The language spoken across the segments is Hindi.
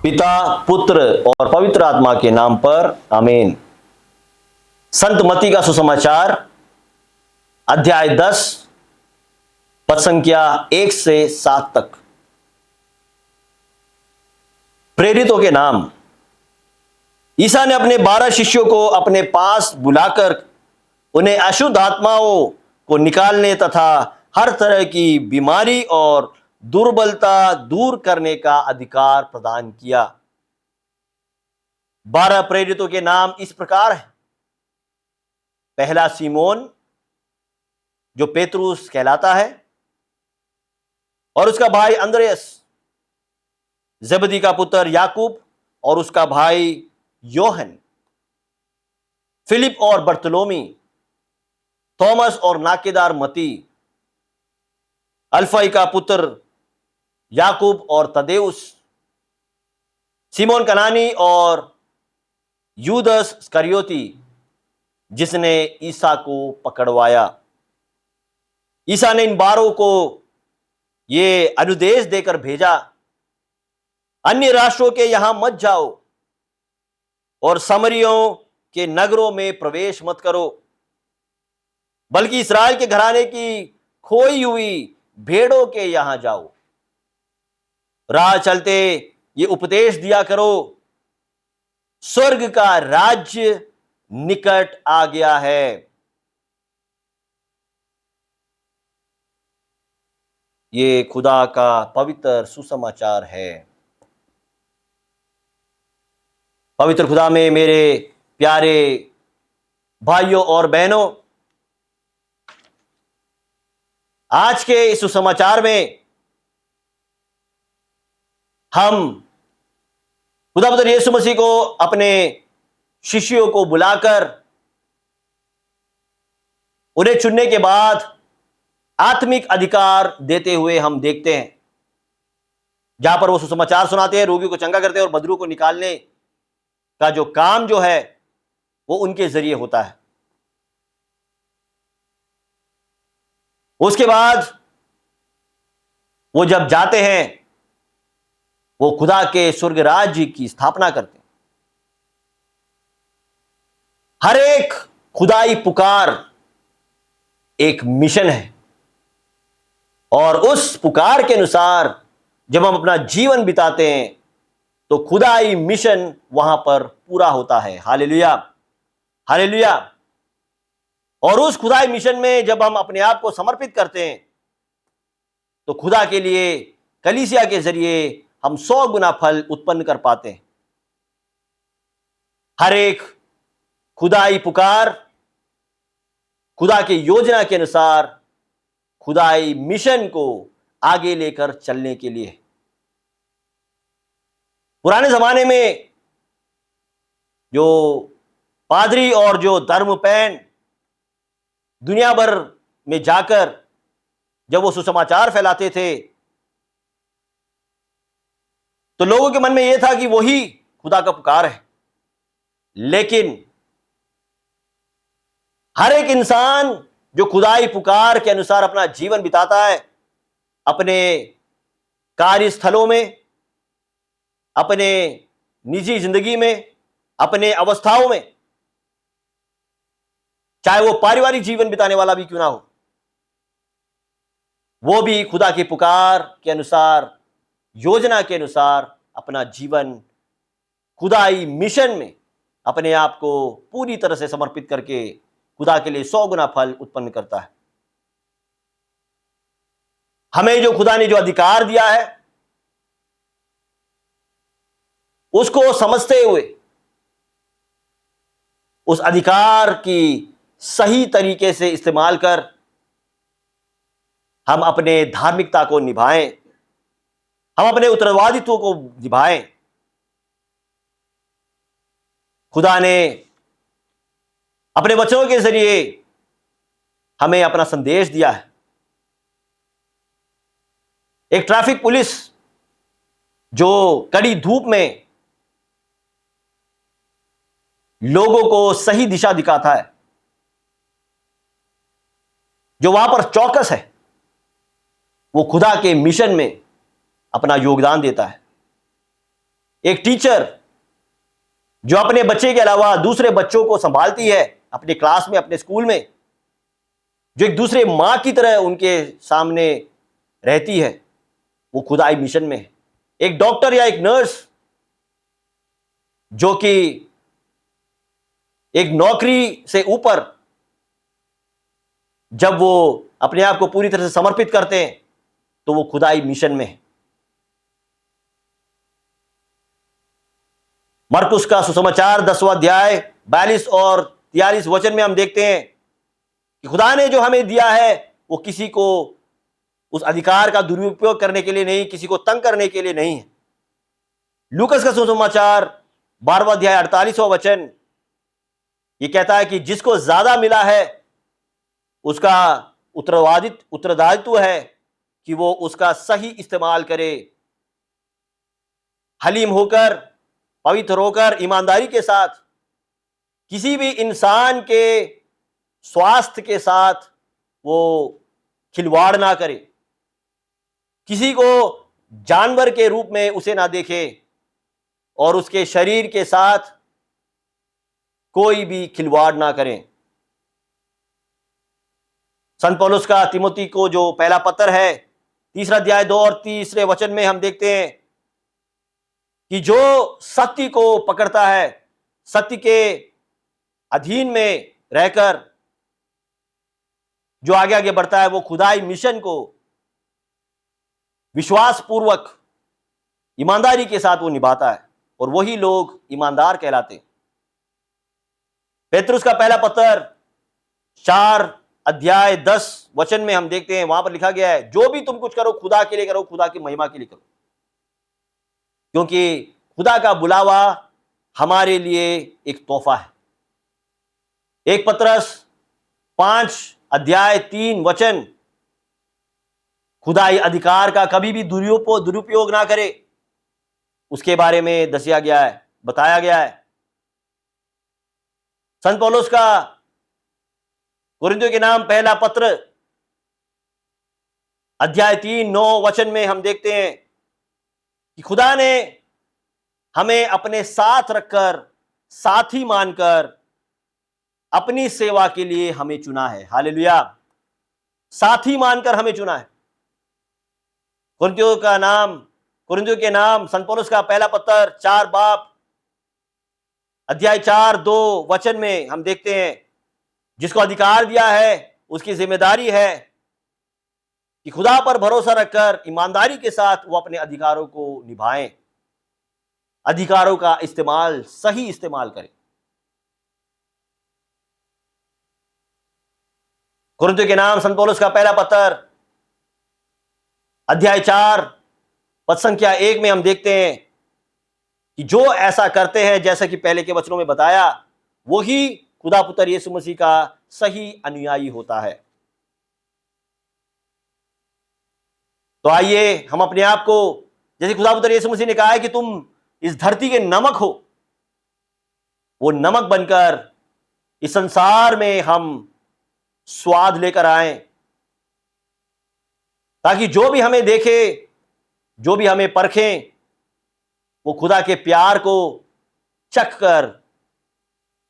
पिता, पुत्र और पवित्र आत्मा के नाम पर आमीन। संत मत्ती का सुसमाचार अध्याय 10 पद संख्या 1 से 7 तक। प्रेरितों के नाम। ईसा ने अपने 12 शिष्यों को अपने पास बुलाकर उन्हें अशुद्ध आत्माओं को निकालने तथा हर तरह की बीमारी और दुर्बलता दूर करने का अधिकार प्रदान किया। 12 प्रेरितों के नाम इस प्रकार हैं। पहला सीमोन, जो पेतरुस कहलाता है, और उसका भाई अंद्रयास, जबदी का पुत्र याकूब और उसका भाई योहन, फिलिप और बर्तलोमी, थॉमस और नाकेदार मती, अल्फई का पुत्र याकूब और तदेउस, सिमोन कनानी और यूदस स्करियोती, जिसने ईसा को पकड़वाया। ईसा ने इन 12 को ये अनुदेश देकर भेजा, अन्य राष्ट्रों के यहां मत जाओ और सामरियों के नगरों में प्रवेश मत करो, बल्कि इस्राएल के घराने की खोई हुई भेड़ों के यहां जाओ। राह चलते ये उपदेश दिया करो, स्वर्ग का राज्य निकट आ गया है। ये खुदा का पवित्र सुसमाचार है। पवित्र खुदा में मेरे प्यारे भाइयों और बहनों, आज के इस सुसमाचार में हम खुदावंद यीशु मसीह को अपने शिष्यों को बुलाकर उन्हें चुनने के बाद आत्मिक अधिकार देते हुए हम देखते हैं, जहां पर वो सुसमाचार सुनाते हैं, रोगियों को चंगा करते हैं और बदरू को निकालने का जो काम जो है वो उनके जरिए होता है। उसके बाद वो जब जाते हैं, वो खुदा के स्वर्ग राज्य की स्थापना करते हैं। हर एक खुदाई पुकार एक मिशन है, और उस पुकार के अनुसार जब हम अपना जीवन बिताते हैं तो खुदाई मिशन वहां पर पूरा होता है। Hallelujah, hallelujah. और उस खुदाई मिशन में जब हम अपने आप को समर्पित करते हैं तो खुदा के लिए कलीसिया के जरिए हम 100 गुना फल उत्पन्न कर पाते हैं। हर एक खुदाई पुकार खुदा की योजना के अनुसार खुदाई मिशन को आगे लेकर चलने के लिए। पुराने जमाने में जो पादरी और जो धर्मपैन दुनिया भर में जाकर जब वो सुसमाचार फैलाते थे, तो लोगों के मन में यह था कि वही खुदा का पुकार है। लेकिन हर एक इंसान जो खुदाई पुकार के अनुसार अपना जीवन बिताता है, अपने कार्यस्थलों में, अपने निजी जिंदगी में, अपने अवस्थाओं में, चाहे वो पारिवारिक जीवन बिताने वाला भी क्यों ना हो, वो भी खुदा की पुकार के अनुसार, योजना के अनुसार अपना जीवन खुदाई मिशन में अपने आप को पूरी तरह से समर्पित करके खुदा के लिए 100 गुना फल उत्पन्न करता है। हमें जो खुदा ने जो अधिकार दिया है, उसको समझते हुए उस अधिकार की सही तरीके से इस्तेमाल कर हम अपने धार्मिकता को निभाएं, हम अपने उत्तरदायित्व को निभाएं। खुदा ने अपने वचनों के जरिए हमें अपना संदेश दिया है। एक ट्रैफिक पुलिस जो कड़ी धूप में लोगों को सही दिशा दिखाता है, जो वहां पर चौकस है, वो खुदा के मिशन में अपना योगदान देता है। एक टीचर जो अपने बच्चे के अलावा दूसरे बच्चों को संभालती है अपने क्लास में, अपने स्कूल में, जो एक दूसरे मां की तरह उनके सामने रहती है, वो खुदाई मिशन में है। एक डॉक्टर या एक नर्स जो कि एक नौकरी से ऊपर जब वो अपने आप को पूरी तरह से समर्पित करते हैं, तो वो खुदाई मिशन में है। मरकुस का सुसमाचार 10वां अध्याय 42 और 43 वचन में हम देखते हैं कि खुदा ने जो हमें दिया है वो किसी को उस अधिकार का दुरुपयोग करने के लिए नहीं, किसी को तंग करने के लिए नहीं है। लूकस का सुसमाचार 12वां अध्याय 48वां वचन ये कहता है कि जिसको ज्यादा मिला है उसका उत्तरदायित्व है कि वो उसका सही इस्तेमाल करे, हलीम होकर, पवित्र होकर, ईमानदारी के साथ, किसी भी इंसान के स्वास्थ्य के साथ वो खिलवाड़ ना करे, किसी को जानवर के रूप में उसे ना देखे और उसके शरीर के साथ कोई भी खिलवाड़ ना करें। संत पौलुस का तिमोथी को जो पहला पत्र है 3 अध्याय 2 और 3 वचन में हम देखते हैं कि जो सत्य को पकड़ता है, सत्य के अधीन में रहकर जो आगे आगे बढ़ता है, वो खुदाई मिशन को विश्वास पूर्वक ईमानदारी के साथ वो निभाता है और वही लोग ईमानदार कहलाते हैं। पेतरुस का पहला पत्र 4 अध्याय 10 वचन में हम देखते हैं, वहां पर लिखा गया है, जो भी तुम कुछ करो खुदा के लिए करो, खुदा की महिमा के लिए करो, क्योंकि खुदा का बुलावा हमारे लिए एक तोहफा है। 1 पतरस 5 अध्याय 3 वचन, खुदाई अधिकार का कभी भी दुरुपयोग ना करे, उसके बारे में दसिया गया है, बताया गया है। संत पौलुस का कुरिन्थियों के नाम पहला पत्र अध्याय 3-9 वचन में हम देखते हैं कि खुदा ने हमें अपने साथ रखकर, साथी मानकर अपनी सेवा के लिए हमें चुना है। हालेलुया, साथी मानकर हमें चुना है। कुरिन्थियों के नाम संत पौलुस का पहला पत्र 4 बाब अध्याय 4-2 वचन में हम देखते हैं, जिसको अधिकार दिया है उसकी जिम्मेदारी है कि खुदा पर भरोसा रखकर ईमानदारी के साथ वो अपने अधिकारों को निभाएं, अधिकारों का इस्तेमाल, सही इस्तेमाल करें। कुरिन्थियों के नाम संत पौलुस का पहला पत्र अध्याय 4 पद संख्या 1 में हम देखते हैं कि जो ऐसा करते हैं, जैसा कि पहले के वचनों में बताया, वही खुदा पुत्र यीशु मसीह का सही अनुयायी होता है। तो आइए हम अपने आप को, जैसे खुदा पुत्र यीशु मसीह ने कहा है कि तुम इस धरती के नमक हो, वो नमक बनकर इस संसार में हम स्वाद लेकर आए, ताकि जो भी हमें देखे, जो भी हमें परखें, वो खुदा के प्यार को चख कर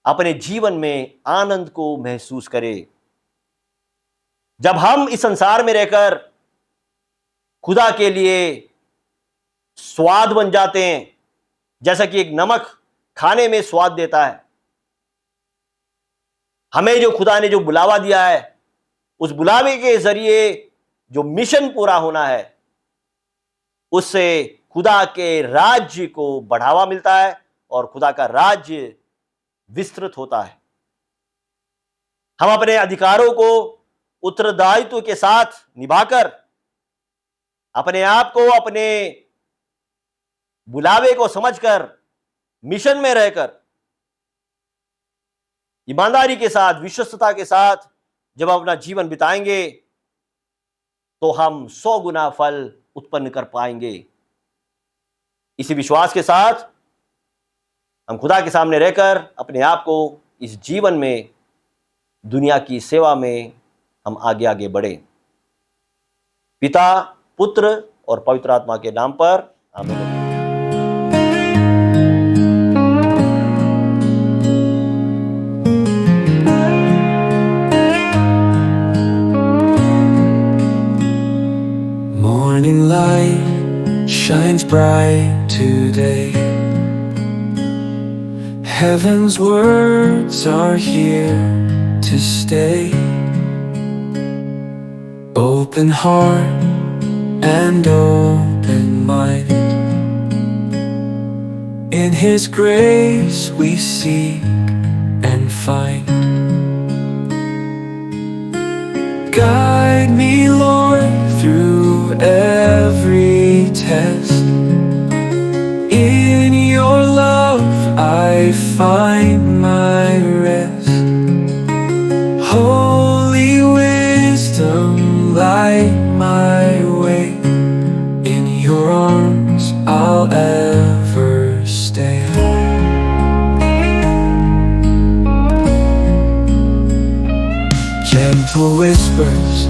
अपने जीवन में आनंद को महसूस करे। जब हम इस संसार में रहकर खुदा के लिए स्वाद बन जाते हैं, जैसा कि एक नमक खाने में स्वाद देता है, हमें जो खुदा ने जो बुलावा दिया है, उस बुलावे के जरिए जो मिशन पूरा होना है, उससे खुदा के राज्य को बढ़ावा मिलता है और खुदा का राज्य विस्तृत होता है। हम अपने अधिकारों को उत्तरदायित्व के साथ निभाकर अपने आप को, अपने बुलावे को समझकर, मिशन में रहकर ईमानदारी के साथ, विश्वस्तता के साथ जब हम अपना जीवन बिताएंगे, तो हम 100 गुना फल उत्पन्न कर पाएंगे। इसी विश्वास के साथ हम खुदा के सामने रहकर अपने आप को इस जीवन में, दुनिया की सेवा में हम आगे आगे बढ़े। पिता, पुत्र और पवित्र आत्मा के नाम पर आमीन। shines bright today. Heaven's words are here to stay. Open heart and open mind. In His grace we seek and find. Guide me, Lord, through every test. In your love I find my rest. Holy wisdom, light my way. In your arms I'll ever stay. Gentle whispers